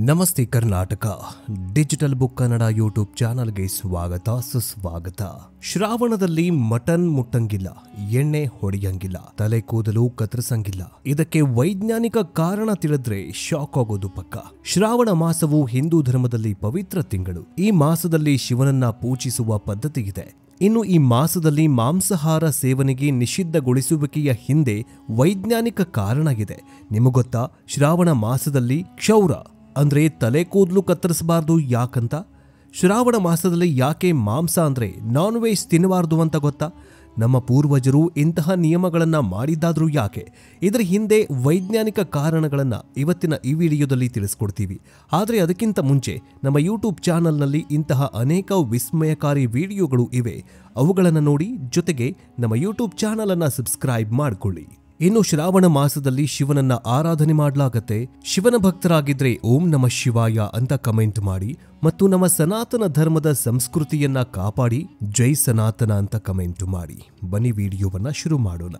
ನಮಸ್ತೆ Karnataka digital book Kannada YouTube ಚಾನಲ್ಗೆ ಸ್ವಾಗತ ಸುಸ್ವಾಗತ. ಶ್ರಾವಣದಲ್ಲಿ ಮಟನ್ ಮುಟ್ಟಂಗಿಲ್ಲ, ಎಣ್ಣೆ ಹೊಡೆಯಂಗಿಲ್ಲ, ತಲೆ ಕೂದಲು ಕತ್ತರಿಸಂಗಿಲ್ಲ. ಇದಕ್ಕೆ ವೈಜ್ಞಾನಿಕ ಕಾರಣ ತಿಳಿದ್ರೆ ಶಾಕ್ ಆಗೋದು ಪಕ್ಕ. ಶ್ರಾವಣ ಮಾಸವು ಹಿಂದೂ ಧರ್ಮದಲ್ಲಿ ಪವಿತ್ರ ತಿಂಗಳು. ಈ ಮಾಸದಲ್ಲಿ ಶಿವನನ್ನ ಪೂಜಿಸುವ ಪದ್ಧತಿ ಇದೆ. ಇನ್ನು ಈ ಮಾಸದಲ್ಲಿ ಮಾಂಸಾಹಾರ ಸೇವನೆಗೆ ನಿಷಿದ್ಧಗೊಳಿಸುವಿಕೆಯ ಹಿಂದೆ ವೈಜ್ಞಾನಿಕ ಕಾರಣ ಇದೆ. ನಿಮಗೊತ್ತಾ? ಶ್ರಾವಣ ಮಾಸದಲ್ಲಿ ಕ್ಷೌರ ಅಂದ್ರೆ ತಲೆ ಕೂದಲು ಕತ್ತರಿಸಬಾರ್ದು ಯಾಕಂತ? ಶ್ರಾವಣ ಮಾಸದಲ್ಲಿ ಯಾಕೆ ಮಾಂಸ ಅಂದ್ರೆ ನಾನ್ ವೆಜ್ ತಿನ್ನಬಾರ್ದು ಅಂತ ಗೊತ್ತಾ? ನಮ್ಮ ಪೂರ್ವಜರು ಇಂತಹ ನಿಯಮಗಳನ್ನ ಮಾಡಿದ್ದಾದ್ರೂ ಯಾಕೆ? ಇದರ ಹಿಂದೆ ವೈಜ್ಞಾನಿಕ ಕಾರಣಗಳನ್ನ ಇವತ್ತಿನ ಈ ವಿಡಿಯೋದಲ್ಲಿ ತಿಳಿಸ್ಕೊಡ್ತೀವಿ. ಆದರೆ ಅದಕ್ಕಿಂತ ಮುಂಚೆ ನಮ್ಮ ಯೂಟ್ಯೂಬ್ ಚಾನಲ್ನಲ್ಲಿ ಇಂತಹ ಅನೇಕ ವಿಸ್ಮಯಕಾರಿ ವಿಡಿಯೋಗಳು ಇವೆ. ಅವುಗಳನ್ನು ನೋಡಿ, ಜೊತೆಗೆ ನಮ್ಮ ಯೂಟ್ಯೂಬ್ ಚಾನಲ್ ಅನ್ನ ಸಬ್ಸ್ಕ್ರೈಬ್ ಮಾಡಿಕೊಳ್ಳಿ. ಇನ್ನು ಶ್ರಾವಣ ಮಾಸದಲ್ಲಿ ಶಿವನನ್ನ ಆರಾಧನೆ ಮಾಡಲಾಗತ್ತೆ. ಶಿವನ ಭಕ್ತರಾಗಿದ್ರೆ ಓಂ ನಮಃ ಶಿವಾಯ ಅಂತ ಕಮೆಂಟ್ ಮಾಡಿ ಮತ್ತು ನಮ್ಮ ಸನಾತನ ಧರ್ಮದ ಸಂಸ್ಕೃತಿಯನ್ನ ಕಾಪಾಡಿ ಜೈ ಸನಾತನ ಅಂತ ಕಮೆಂಟ್ ಮಾಡಿ. ಬನ್ನಿ ವಿಡಿಯೋವನ್ನ ಶುರು ಮಾಡೋಣ.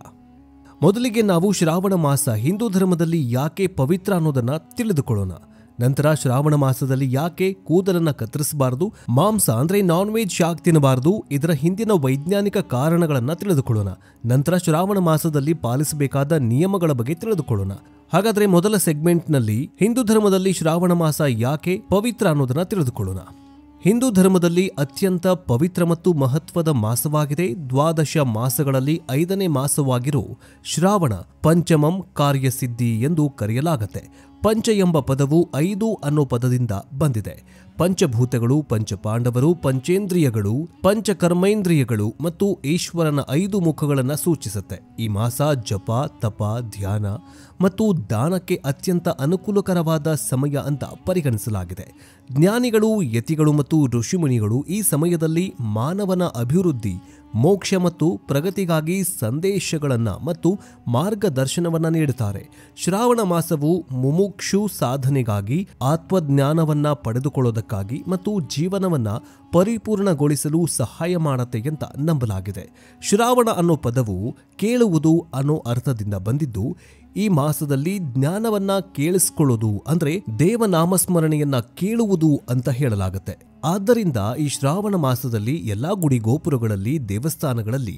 ಮೊದಲಿಗೆ ನಾವು ಶ್ರಾವಣ ಮಾಸ ಹಿಂದೂ ಧರ್ಮದಲ್ಲಿ ಯಾಕೆ ಪವಿತ್ರ ಅನ್ನೋದನ್ನ ತಿಳಿದುಕೊಳ್ಳೋಣ. ನಂತರ ಶ್ರಾವಣ ಮಾಸದಲ್ಲಿ ಯಾಕೆ ಕೂದಲನ್ನ ಕತ್ತರಿಸಬಾರದು, ಮಾಂಸ ಅಂದ್ರೆ ನಾನ್ ವೆಜ್ ಯಾಕೆ ತಿನ್ನಬಾರದು, ಇದರ ಹಿಂದಿನ ವೈಜ್ಞಾನಿಕ ಕಾರಣಗಳನ್ನ ತಿಳಿದುಕೊಳ್ಳೋಣ. ನಂತರ ಶ್ರಾವಣ ಮಾಸದಲ್ಲಿ ಪಾಲಿಸಬೇಕಾದ ನಿಯಮಗಳ ಬಗ್ಗೆ ತಿಳಿದುಕೊಳ್ಳೋಣ. ಹಾಗಾದ್ರೆ ಮೊದಲ ಸೆಗ್ಮೆಂಟ್ನಲ್ಲಿ ಹಿಂದೂ ಧರ್ಮದಲ್ಲಿ ಶ್ರಾವಣ ಮಾಸ ಯಾಕೆ ಪವಿತ್ರ ಅನ್ನೋದನ್ನ ತಿಳಿದುಕೊಳ್ಳೋಣ. ಹಿಂದೂ ಧರ್ಮದಲ್ಲಿ ಅತ್ಯಂತ ಪವಿತ್ರ ಮತ್ತು ಮಹತ್ವದ ಮಾಸವಾಗಿದೆ. 12 ಮಾಸಗಳಲ್ಲಿ 5ನೇ ಮಾಸವಾಗಿರೋ ಶ್ರಾವಣ ಪಂಚಮಂ ಕಾರ್ಯಸಿದ್ಧಿ ಎಂದು ಕರೆಯಲಾಗುತ್ತೆ. ಪಂಚ ಎಂಬ ಪದವು 5 ಅನ್ನೋ ಪದದಿಂದ ಬಂದಿದೆ. ಪಂಚಭೂತಗಳು, ಪಂಚಪಾಂಡವರು, ಪಂಚೇಂದ್ರಿಯಗಳು, ಪಂಚಕರ್ಮೇಂದ್ರಿಯಗಳು ಮತ್ತು ಈಶ್ವರನ 5 ಮುಖಗಳನ್ನು ಸೂಚಿಸುತ್ತೆ. ಈ ಮಾಸ ಜಪ, ತಪ, ಧ್ಯಾನ ಮತ್ತು ದಾನಕ್ಕೆ ಅತ್ಯಂತ ಅನುಕೂಲಕರವಾದ ಸಮಯ ಅಂತ ಪರಿಗಣಿಸಲಾಗಿದೆ. ಜ್ಞಾನಿಗಳು, ಯತಿಗಳು ಮತ್ತು ಋಷಿಮುನಿಗಳು ಈ ಸಮಯದಲ್ಲಿ ಮಾನವನ ಅಭಿವೃದ್ಧಿ, ಮೋಕ್ಷ ಮತ್ತು ಪ್ರಗತಿಗಾಗಿ ಸಂದೇಶಗಳನ್ನು ಮತ್ತು ಮಾರ್ಗದರ್ಶನವನ್ನ ನೀಡುತ್ತಾರೆ. ಶ್ರಾವಣ ಮಾಸವು ಮುಮುಕ್ಷು ಸಾಧನೆಗಾಗಿ, ಆತ್ಮಜ್ಞಾನವನ್ನ ಪಡೆದುಕೊಳ್ಳೋದಕ್ಕಾಗಿ ಮತ್ತು ಜೀವನವನ್ನ ಪರಿಪೂರ್ಣಗೊಳಿಸಲು ಸಹಾಯ ಮಾಡುತ್ತೆ ಅಂತ ನಂಬಲಾಗಿದೆ. ಶ್ರಾವಣ ಅನ್ನೋ ಪದವು ಕೇಳುವುದು ಅನ್ನೋ ಅರ್ಥದಿಂದ ಬಂದಿದ್ದು, ಈ ಮಾಸದಲ್ಲಿ ಜ್ಞಾನವನ್ನ ಕೇಳಿಸಿಕೊಳ್ಳೋದು ಅಂದ್ರೆ ದೇವನಾಮಸ್ಮರಣೆಯನ್ನ ಕೇಳುವುದು ಅಂತ ಹೇಳಲಾಗುತ್ತೆ. ಆದ್ದರಿಂದ ಈ ಶ್ರಾವಣ ಮಾಸದಲ್ಲಿ ಎಲ್ಲಾ ಗುಡಿ ಗೋಪುರಗಳಲ್ಲಿ, ದೇವಸ್ಥಾನಗಳಲ್ಲಿ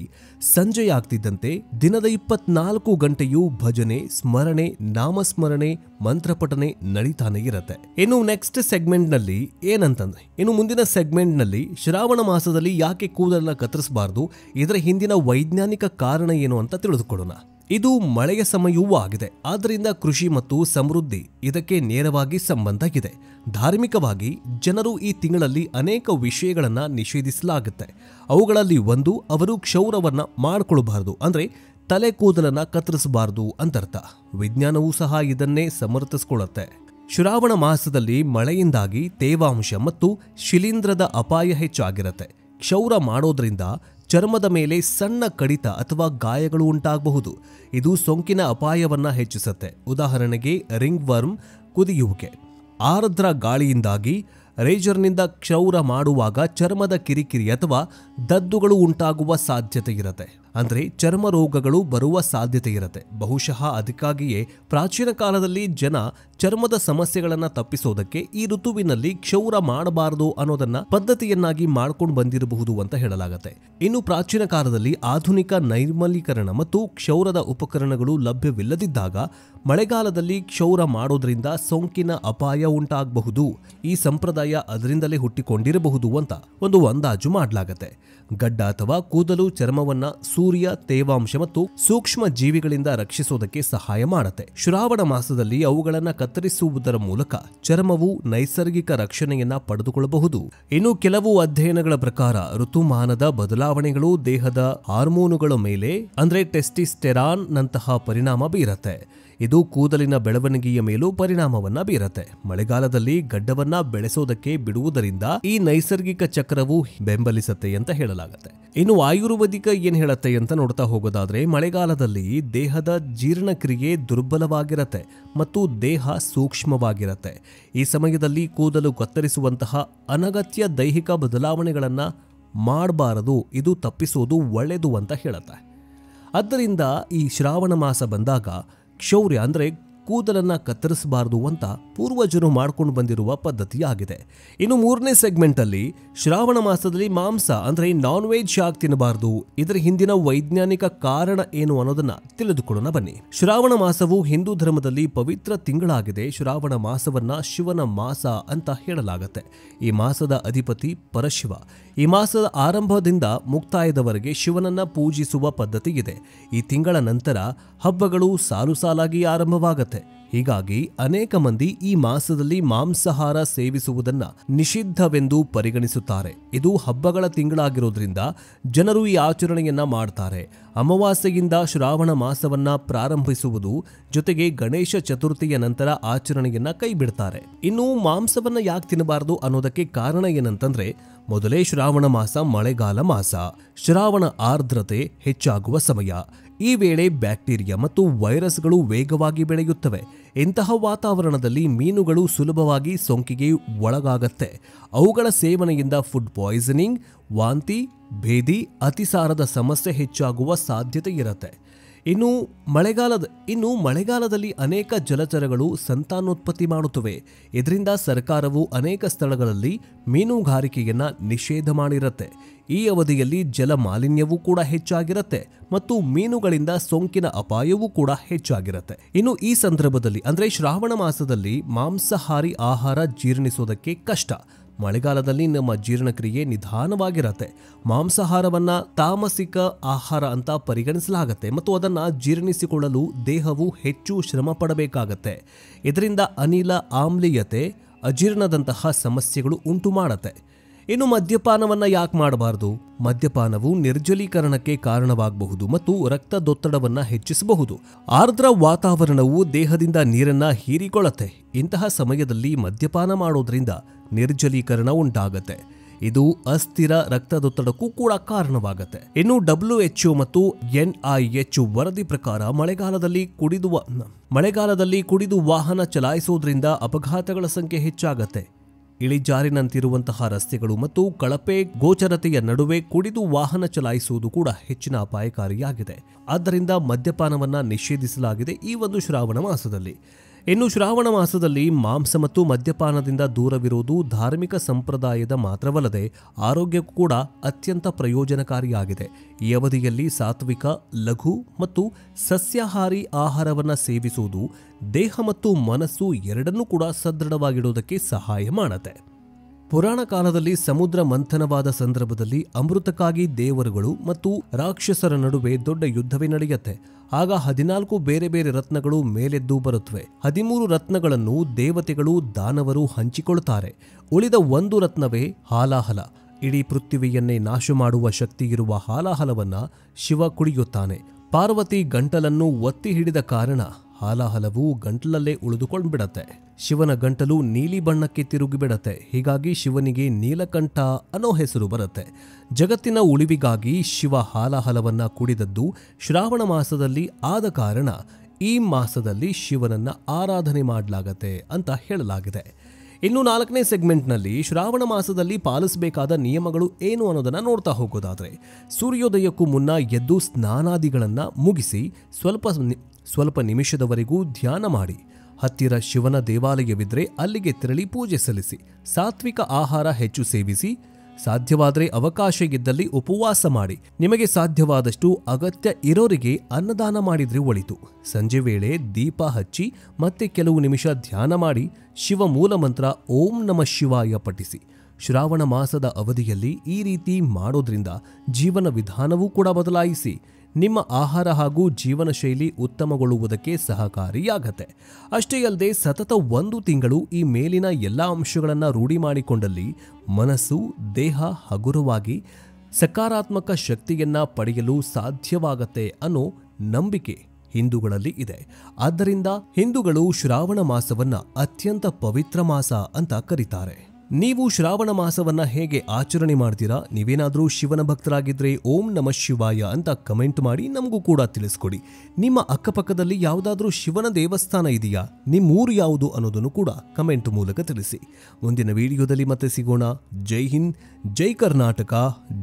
ಸಂಜೆಯಾಗ್ತಿದ್ದಂತೆ ದಿನದ 24 ಗಂಟೆಯೂ ಭಜನೆ, ಸ್ಮರಣೆ, ನಾಮಸ್ಮರಣೆ, ಮಂತ್ರಪಠನೆ ನಡೀತಾನೆ ಇರುತ್ತೆ. ಇನ್ನು ನೆಕ್ಸ್ಟ್ ಸೆಗ್ಮೆಂಟ್ ನಲ್ಲಿ ಏನಂತಂದ್ರೆ, ಇನ್ನು ಮುಂದಿನ ಸೆಗ್ಮೆಂಟ್ ನಲ್ಲಿ ಶ್ರಾವಣ ಮಾಸದಲ್ಲಿ ಯಾಕೆ ಕೂದಲನ್ನ ಕತ್ತರಿಸಬಾರದು, ಇದರ ಹಿಂದಿನ ವೈಜ್ಞಾನಿಕ ಕಾರಣ ಏನು ಅಂತ ತಿಳಿದುಕೊಳ್ಳೋಣ. ಇದು ಮಳೆಯ ಸಮಯವೂ ಆಗಿದೆ. ಆದ್ದರಿಂದ ಕೃಷಿ ಮತ್ತು ಸಮೃದ್ಧಿ ಇದಕ್ಕೆ ನೇರವಾಗಿ ಸಂಬಂಧ ಇದೆ. ಧಾರ್ಮಿಕವಾಗಿ ಜನರು ಈ ತಿಂಗಳಲ್ಲಿ ಅನೇಕ ವಿಷಯಗಳನ್ನ ನಿಷೇಧಿಸಲಾಗುತ್ತೆ. ಅವುಗಳಲ್ಲಿ ಒಂದು, ಅವರು ಕ್ಷೌರವನ್ನ ಮಾಡಿಕೊಳ್ಳಬಾರದು, ಅಂದ್ರೆ ತಲೆ ಕೂದಲನ್ನ ಕತ್ತರಿಸಬಾರದು ಅಂತರ್ಥ. ವಿಜ್ಞಾನವೂ ಸಹ ಇದನ್ನೇ ಸಮರ್ಥಿಸಿಕೊಳ್ಳುತ್ತೆ. ಶ್ರಾವಣ ಮಾಸದಲ್ಲಿ ಮಳೆಯಿಂದಾಗಿ ತೇವಾಂಶ ಮತ್ತು ಶಿಲೀಂಧ್ರದ ಅಪಾಯ ಹೆಚ್ಚಾಗಿರುತ್ತೆ. ಕ್ಷೌರ ಮಾಡೋದ್ರಿಂದ ಚರ್ಮದ ಮೇಲೆ ಸಣ್ಣ ಕಡಿತ ಅಥವಾ ಗಾಯಗಳು ಉಂಟಾಗಬಹುದು. ಇದು ಸೋಂಕಿನ ಅಪಾಯವನ್ನ ಹೆಚ್ಚಿಸುತ್ತೆ. ಉದಾಹರಣೆಗೆ ರಿಂಗ್ ವರ್ಮ್, ಕುದಿಯುವಿಕೆ. ಆರ್ದ್ರ ಗಾಳಿಯಿಂದಾಗಿ ರೇಜರ್ನಿಂದ ಕ್ಷೌರ ಮಾಡುವಾಗ ಚರ್ಮದ ಕಿರಿಕಿರಿ ಅಥವಾ ದದ್ದುಗಳು ಉಂಟಾಗುವ ಸಾಧ್ಯತೆ ಇರುತ್ತೆ. ಅಂದ್ರೆ ಚರ್ಮ ರೋಗಗಳು ಬರುವ ಸಾಧ್ಯತೆ ಇರುತ್ತೆ. ಬಹುಶಃ ಅದಕ್ಕಾಗಿಯೇ ಪ್ರಾಚೀನ ಕಾಲದಲ್ಲಿ ಜನ ಚರ್ಮದ ಸಮಸ್ಯೆಗಳನ್ನ ತಪ್ಪಿಸೋದಕ್ಕೆ ಈ ಋತುವಿನಲ್ಲಿ ಕ್ಷೌರ ಮಾಡಬಾರದು ಅನ್ನೋದನ್ನ ಪದ್ಧತಿಯನ್ನಾಗಿ ಮಾಡ್ಕೊಂಡು ಬಂದಿರಬಹುದು ಅಂತ ಹೇಳಲಾಗುತ್ತೆ. ಇನ್ನು ಪ್ರಾಚೀನ ಕಾಲದಲ್ಲಿ ಆಧುನಿಕ ನೈರ್ಮಲೀಕರಣ ಮತ್ತು ಕ್ಷೌರದ ಉಪಕರಣಗಳು ಲಭ್ಯವಿಲ್ಲದಿದ್ದಾಗ ಮಳೆಗಾಲದಲ್ಲಿ ಕ್ಷೌರ ಮಾಡೋದ್ರಿಂದ ಸೋಂಕಿನ ಅಪಾಯ ಉಂಟಾಗಬಹುದು. ಈ ಸಂಪ್ರದಾಯ ಅದರಿಂದಲೇ ಹುಟ್ಟಿಕೊಂಡಿರಬಹುದು ಅಂತ ಒಂದು ಅಂದಾಜು ಮಾಡಲಾಗುತ್ತೆ. ಗಡ್ಡ ಅಥವಾ ಕೂದಲು ಚರ್ಮವನ್ನ ಸೂರ್ಯ, ತೇವಾಂಶ ಮತ್ತು ಸೂಕ್ಷ್ಮ ಜೀವಿಗಳಿಂದ ರಕ್ಷಿಸೋದಕ್ಕೆ ಸಹಾಯ ಮಾಡುತ್ತೆ. ಶ್ರಾವಣ ಮಾಸದಲ್ಲಿ ಅವುಗಳನ್ನ ಕತ್ತರಿಸುವುದರ ಮೂಲಕ ಚರ್ಮವು ನೈಸರ್ಗಿಕ ರಕ್ಷಣೆಯನ್ನ ಪಡೆದುಕೊಳ್ಳಬಹುದು. ಇನ್ನು ಕೆಲವು ಅಧ್ಯಯನಗಳ ಪ್ರಕಾರ ಋತುಮಾನದ ಬದಲಾವಣೆಗಳು ದೇಹದ ಹಾರ್ಮೋನುಗಳ ಮೇಲೆ ಅಂದ್ರೆ ಟೆಸ್ಟಿಸ್ಟೆರಾನ್ ನಂತಹ ಪರಿಣಾಮ ಬೀರತ್ತೆ. ಇದು ಕೂದಲಿನ ಬೆಳವಣಿಗೆಯ ಮೇಲೂ ಪರಿಣಾಮವನ್ನ ಬೀರತ್ತೆ. ಮಳೆಗಾಲದಲ್ಲಿ ಗಡ್ಡವನ್ನ ಬೆಳೆಸೋದಕ್ಕೆ ಬಿಡುವುದರಿಂದ ಈ ನೈಸರ್ಗಿಕ ಚಕ್ರವು ಬೆಂಬಲಿಸುತ್ತೆ ಅಂತ ಹೇಳಲಾಗುತ್ತೆ. ಇನ್ನು ಆಯುರ್ವೇದಿಕ ಏನ್ ಹೇಳುತ್ತೆ ಅಂತ ನೋಡ್ತಾ ಹೋಗೋದಾದ್ರೆ, ಮಳೆಗಾಲದಲ್ಲಿ ದೇಹದ ಜೀರ್ಣಕ್ರಿಯೆ ದುರ್ಬಲವಾಗಿರತ್ತೆ ಮತ್ತು ದೇಹ ಸೂಕ್ಷ್ಮವಾಗಿರತ್ತೆ. ಈ ಸಮಯದಲ್ಲಿ ಕೂದಲು ಕತ್ತರಿಸುವಂತಹ ಅನಗತ್ಯ ದೈಹಿಕ ಬದಲಾವಣೆಗಳನ್ನ ಮಾಡಬಾರದು. ಇದು ತಪ್ಪಿಸೋದು ಒಳ್ಳೆಯದು ಅಂತ ಹೇಳುತ್ತೆ. ಆದ್ದರಿಂದ ಈ ಶ್ರಾವಣ ಮಾಸ ಬಂದಾಗ ಕ್ಷೌರ್ಯ ಅಂದ್ರೆ ಕೂದಲನ್ನ ಕತ್ತರಿಸಬಾರದು ಅಂತ ಪೂರ್ವಜರು ಮಾಡ್ಕೊಂಡು ಬಂದಿರುವ ಪದ್ಧತಿಯಾಗಿದೆ. ಇನ್ನು 3ನೇ ಸೆಗ್ಮೆಂಟ್ ಅಲ್ಲಿ ಶ್ರಾವಣ ಮಾಸದಲ್ಲಿ ಮಾಂಸ ಅಂದ್ರೆ ನಾನ್ ವೆಜ್ ಯಾಕೆ ತಿನ್ನಬಾರದು, ಇದರ ಹಿಂದಿನ ವೈಜ್ಞಾನಿಕ ಕಾರಣ ಏನು ಅನ್ನೋದನ್ನ ತಿಳಿದುಕೊಳ್ಳೋಣ ಬನ್ನಿ. ಶ್ರಾವಣ ಮಾಸವು ಹಿಂದೂ ಧರ್ಮದಲ್ಲಿ ಪವಿತ್ರ ತಿಂಗಳಾಗಿದೆ. ಶ್ರಾವಣ ಮಾಸವನ್ನ ಶಿವನ ಮಾಸ ಅಂತ ಹೇಳಲಾಗುತ್ತೆ. ಈ ಮಾಸದ ಅಧಿಪತಿ ಪರಶಿವ. ಈ ಮಾಸದ ಆರಂಭದಿಂದ ಮುಕ್ತಾಯದವರೆಗೆ ಶಿವನನ್ನ ಪೂಜಿಸುವ ಪದ್ಧತಿ ಇದೆ. ಈ ತಿಂಗಳ ನಂತರ ಹಬ್ಬಗಳು ಸಾಲು ಸಾಲಾಗಿ ಆರಂಭವಾಗುತ್ತೆ. ಹೀಗಾಗಿ ಅನೇಕ ಮಂದಿ ಈ ಮಾಸದಲ್ಲಿ ಮಾಂಸಾಹಾರ ಸೇವಿಸುವುದನ್ನ ನಿಷಿದ್ಧವೆಂದು ಪರಿಗಣಿಸುತ್ತಾರೆ. ಇದು ಹಬ್ಬಗಳ ತಿಂಗಳಾಗಿರೋದ್ರಿಂದ ಜನರು ಈ ಆಚರಣೆಯನ್ನ ಮಾಡ್ತಾರೆ. ಅಮಾವಾಸ್ಯೆಯಿಂದ ಶ್ರಾವಣ ಮಾಸವನ್ನ ಪ್ರಾರಂಭಿಸುವುದು ಜೊತೆಗೆ ಗಣೇಶ ಚತುರ್ಥಿಯ ನಂತರ ಆಚರಣೆಯನ್ನ ಕೈಬಿಡ್ತಾರೆ. ಇನ್ನು ಮಾಂಸವನ್ನ ಯಾಕೆ ತಿನ್ನಬಾರದು ಅನ್ನೋದಕ್ಕೆ ಕಾರಣ ಏನಂತಂದ್ರೆ, ಮೊದಲೇ ಶ್ರಾವಣ ಮಾಸ ಮಳೆಗಾಲ ಮಾಸ. ಶ್ರಾವಣ ಆರ್ದ್ರತೆ ಹೆಚ್ಚಾಗುವ ಸಮಯ. ಈ ವೇಳೆ ಬ್ಯಾಕ್ಟೀರಿಯಾ ಮತ್ತು ವೈರಸ್ಗಳು ವೇಗವಾಗಿ ಬೆಳೆಯುತ್ತವೆ. ಇಂತಹ ವಾತಾವರಣದಲ್ಲಿ ಮೀನುಗಳು ಸುಲಭವಾಗಿ ಸೋಂಕಿಗೆ ಒಳಗಾಗತ್ತೆ. ಅವುಗಳ ಸೇವನೆಯಿಂದ ಫುಡ್ ಪಾಯ್ಸನಿಂಗ್, ವಾಂತಿ, ಭೇದಿ, ಅತಿಸಾರದ ಸಮಸ್ಯೆ ಹೆಚ್ಚಾಗುವ ಸಾಧ್ಯತೆ ಇರುತ್ತೆ. ಇನ್ನು ಮಳೆಗಾಲದಲ್ಲಿ ಅನೇಕ ಜಲಚರಗಳು ಸಂತಾನೋತ್ಪತ್ತಿ ಮಾಡುತ್ತವೆ. ಇದರಿಂದ ಸರ್ಕಾರವು ಅನೇಕ ಸ್ಥಳಗಳಲ್ಲಿ ಮೀನುಗಾರಿಕೆಯನ್ನ ನಿಷೇಧ ಮಾಡಿರುತ್ತೆ. ಈ ಅವಧಿಯಲ್ಲಿ ಜಲ ಮಾಲಿನ್ಯವೂ ಕೂಡ ಹೆಚ್ಚಾಗಿರುತ್ತೆ ಮತ್ತು ಮೀನುಗಳಿಂದ ಸೋಂಕಿನ ಅಪಾಯವೂ ಕೂಡ ಹೆಚ್ಚಾಗಿರುತ್ತೆ. ಇನ್ನು ಈ ಸಂದರ್ಭದಲ್ಲಿ ಅಂದ್ರೆ ಶ್ರಾವಣ ಮಾಸದಲ್ಲಿ ಮಾಂಸಾಹಾರಿ ಆಹಾರ ಜೀರ್ಣಿಸೋದಕ್ಕೆ ಕಷ್ಟ. ಮಳೆಗಾಲದಲ್ಲಿ ನಮ್ಮ ಜೀರ್ಣಕ್ರಿಯೆ ನಿಧಾನವಾಗಿರತ್ತೆ. ಮಾಂಸಾಹಾರವನ್ನ ತಾಮಸಿಕ ಆಹಾರ ಅಂತ ಪರಿಗಣಿಸಲಾಗುತ್ತೆ ಮತ್ತು ಅದನ್ನ ಜೀರ್ಣಿಸಿಕೊಳ್ಳಲು ದೇಹವು ಹೆಚ್ಚು ಶ್ರಮ ಪಡಬೇಕಾಗತ್ತೆ. ಇದರಿಂದ ಅನಿಲ ಆಮ್ಲೀಯತೆ, ಅಜೀರ್ಣದಂತಹ ಸಮಸ್ಯೆಗಳು ಉಂಟು ಮಾಡುತ್ತೆ. ಇನ್ನು ಮದ್ಯಪಾನವನ್ನ ಯಾಕೆ ಮಾಡಬಾರದು? ಮದ್ಯಪಾನವು ನಿರ್ಜಲೀಕರಣಕ್ಕೆ ಕಾರಣವಾಗಬಹುದು ಮತ್ತು ರಕ್ತದೊತ್ತಡವನ್ನ ಹೆಚ್ಚಿಸಬಹುದು. ಆರ್ದ್ರ ವಾತಾವರಣವು ದೇಹದಿಂದ ನೀರನ್ನ ಹೀರಿಕೊಳ್ಳುತ್ತೆ. ಇಂತಹ ಸಮಯದಲ್ಲಿ ಮದ್ಯಪಾನ ಮಾಡೋದ್ರಿಂದ ನಿರ್ಜಲೀಕರಣ ಉಂಟಾಗತ್ತೆ. ಇದು ಅಸ್ಥಿರ ರಕ್ತದೊತ್ತಡಕ್ಕೂ ಕೂಡ ಕಾರಣವಾಗುತ್ತೆ. ಇನ್ನು WHO ಮತ್ತು NIH ವರದಿ ಪ್ರಕಾರ ಮಳೆಗಾಲದಲ್ಲಿ ಕುಡಿದು ವಾಹನ ಚಲಾಯಿಸೋದ್ರಿಂದ ಅಪಘಾತಗಳ ಸಂಖ್ಯೆ ಹೆಚ್ಚಾಗತ್ತೆ. ಇಳಿಜಾರಿನಂತಿರುವಂತಹ ರಸ್ತೆಗಳು ಮತ್ತು ಕಳಪೆ ಗೋಚರತೆಯ ನಡುವೆ ಕುಡಿದು ವಾಹನ ಚಲಾಯಿಸುವುದು ಕೂಡ ಹೆಚ್ಚಿನ ಅಪಾಯಕಾರಿಯಾಗಿದೆ. ಆದ್ದರಿಂದ ಮದ್ಯಪಾನವನ್ನ ನಿಷೇಧಿಸಲಾಗಿದೆ ಈ ಒಂದು ಶ್ರಾವಣ ಮಾಸದಲ್ಲಿ. ಇನ್ನು ಶ್ರಾವಣ ಮಾಸದಲ್ಲಿ ಮಾಂಸ ಮತ್ತು ಮದ್ಯಪಾನದಿಂದ ದೂರವಿರುವುದು ಧಾರ್ಮಿಕ ಸಂಪ್ರದಾಯದ ಮಾತ್ರವಲ್ಲದೆ ಆರೋಗ್ಯಕ್ಕೂ ಕೂಡ ಅತ್ಯಂತ ಪ್ರಯೋಜನಕಾರಿಯಾಗಿದೆ. ಈ ಅವಧಿಯಲ್ಲಿ ಸಾತ್ವಿಕ, ಲಘು ಮತ್ತು ಸಸ್ಯಾಹಾರಿ ಆಹಾರವನ್ನು ಸೇವಿಸುವುದು ದೇಹ ಮತ್ತು ಮನಸ್ಸು ಎರಡನ್ನೂ ಕೂಡ ಸದೃಢವಾಗಿಡುವುದಕ್ಕೆ ಸಹಾಯ ಮಾಡುತ್ತೆ. ಪುರಾಣ ಕಾಲದಲ್ಲಿ ಸಮುದ್ರ ಮಂಥನವಾದ ಸಂದರ್ಭದಲ್ಲಿ ಅಮೃತಕ್ಕಾಗಿ ದೇವರುಗಳು ಮತ್ತು ರಾಕ್ಷಸರ ನಡುವೆ ದೊಡ್ಡ ಯುದ್ಧವೇ ನಡೆಯುತ್ತೆ. ಆಗ 14 ಬೇರೆ ಬೇರೆ ರತ್ನಗಳು ಮೇಲೆದ್ದು ಬರುತ್ತವೆ. 13 ರತ್ನಗಳನ್ನು ದೇವತೆಗಳು, ದಾನವರು ಹಂಚಿಕೊಳ್ಳುತ್ತಾರೆ. ಉಳಿದ 1 ರತ್ನವೇ ಹಾಲಾಹಲ. ಇಡೀ ಪೃಥ್ವಿಯನ್ನೇ ನಾಶ ಮಾಡುವ ಶಕ್ತಿ ಇರುವ ಹಾಲಾಹಲವನ್ನ ಶಿವ ಕುಡಿಯುತ್ತಾನೆ. ಪಾರ್ವತಿ ಗಂಟಲನ್ನು ಒತ್ತಿ ಹಿಡಿದ ಕಾರಣ ಹಾಲಾಹಲವು ಗಂಟಲಲ್ಲೇ ಉಳಿದುಕೊಂಡ್ಬಿಡತ್ತೆ. ಶಿವನ ಗಂಟಲು ನೀಲಿ ಬಣ್ಣಕ್ಕೆ ತಿರುಗಿಬಿಡತ್ತೆ. ಹೀಗಾಗಿ ಶಿವನಿಗೆ ನೀಲಕಂಠ ಅನ್ನೋ ಹೆಸರು ಬರುತ್ತೆ. ಜಗತ್ತಿನ ಉಳಿವಿಗಾಗಿ ಶಿವ ಹಾಲಾಹಲವನ್ನ ಕುಡಿದದ್ದು ಶ್ರಾವಣ ಮಾಸದಲ್ಲಿ ಆದ ಕಾರಣ ಈ ಮಾಸದಲ್ಲಿ ಶಿವನನ್ನ ಆರಾಧನೆ ಮಾಡಲಾಗತ್ತೆ ಅಂತ ಹೇಳಲಾಗಿದೆ. ಇನ್ನು 4ನೇ ಸೆಗ್ಮೆಂಟ್ನಲ್ಲಿ ಶ್ರಾವಣ ಮಾಸದಲ್ಲಿ ಪಾಲಿಸಬೇಕಾದ ನಿಯಮಗಳು ಏನು ಅನ್ನೋದನ್ನ ನೋಡ್ತಾ ಹೋಗೋದಾದ್ರೆ, ಸೂರ್ಯೋದಯಕ್ಕೂ ಮುನ್ನ ಎದ್ದು ಸ್ನಾನಾದಿಗಳನ್ನ ಮುಗಿಸಿ ಸ್ವಲ್ಪ ನಿಮಿಷದವರೆಗೂ ಧ್ಯಾನ ಮಾಡಿ. ಹತ್ತಿರ ಶಿವನ ದೇವಾಲಯವಿದ್ರೆ ಅಲ್ಲಿಗೆ ತೆರಳಿ ಪೂಜೆ ಸಲ್ಲಿಸಿ. ಸಾತ್ವಿಕ ಆಹಾರ ಹೆಚ್ಚು ಸೇವಿಸಿ. ಸಾಧ್ಯವಾದರೆ ಅವಕಾಶ ಇದ್ದಲ್ಲಿ ಉಪವಾಸ ಮಾಡಿ. ನಿಮಗೆ ಸಾಧ್ಯವಾದಷ್ಟು ಅಗತ್ಯ ಇರೋರಿಗೆ ಅನ್ನದಾನ ಮಾಡಿದ್ರೆ ಒಳಿತು. ಸಂಜೆ ವೇಳೆ ದೀಪ ಹಚ್ಚಿ ಮತ್ತೆ ಕೆಲವು ನಿಮಿಷ ಧ್ಯಾನ ಮಾಡಿ ಶಿವ ಮೂಲ ಮಂತ್ರ ಓಂ ನಮಃ ಶಿವಾಯ ಪಠಿಸಿ. ಶ್ರಾವಣ ಮಾಸದ ಅವಧಿಯಲ್ಲಿ ಈ ರೀತಿ ಮಾಡೋದ್ರಿಂದ ಜೀವನ ವಿಧಾನವೂ ಕೂಡ ಬದಲಾಯಿಸಿ ನಿಮ್ಮ ಆಹಾರ ಹಾಗೂ ಜೀವನ ಶೈಲಿ ಉತ್ತಮಗೊಳ್ಳುವುದಕ್ಕೆ ಸಹಕಾರಿಯಾಗತ್ತೆ. ಅಷ್ಟೇ ಅಲ್ಲದೆ ಸತತ 1 ತಿಂಗಳು ಈ ಮೇಲಿನ ಎಲ್ಲ ಅಂಶಗಳನ್ನು ರೂಢಿ ಮಾಡಿಕೊಂಡಲ್ಲಿ ಮನಸ್ಸು, ದೇಹ ಹಗುರವಾಗಿ ಸಕಾರಾತ್ಮಕ ಶಕ್ತಿಯನ್ನ ಪಡೆಯಲು ಸಾಧ್ಯವಾಗತ್ತೆ ಅನ್ನೋ ನಂಬಿಕೆ ಹಿಂದೂಗಳಲ್ಲಿ ಇದೆ. ಆದ್ದರಿಂದ ಹಿಂದೂಗಳು ಶ್ರಾವಣ ಮಾಸವನ್ನ ಅತ್ಯಂತ ಪವಿತ್ರ ಮಾಸ ಅಂತ ಕರೀತಾರೆ. ನೀವು ಶ್ರಾವಣ ಮಾಸವನ್ನ ಹೇಗೆ ಆಚರಣೆ ಮಾಡ್ತೀರಾ? ನೀವೇನಾದ್ರೂ ಶಿವನ ಭಕ್ತರಾಗಿದ್ರೆ ಓಂ ನಮಃ ಶಿವಾಯ ಅಂತ ಕಮೆಂಟ್ ಮಾಡಿ ನಮಗೂ ಕೂಡ ತಿಳಿಸ್ಕೊಡಿ. ನಿಮ್ಮ ಅಕ್ಕಪಕ್ಕದಲ್ಲಿ ಯಾವುದಾದ್ರೂ ಶಿವನ ದೇವಸ್ಥಾನ ಇದೆಯಾ? ನಿಮ್ಮೂರು ಯಾವುದು ಅನ್ನೋದನ್ನು ಕೂಡ ಕಮೆಂಟ್ ಮೂಲಕ ತಿಳಿಸಿ. ಮುಂದಿನ ವಿಡಿಯೋದಲ್ಲಿ ಮತ್ತೆ ಸಿಗೋಣ. ಜೈ ಹಿಂದ್, ಜೈ ಕರ್ನಾಟಕ,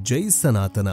ಜೈ ಸನಾತನ.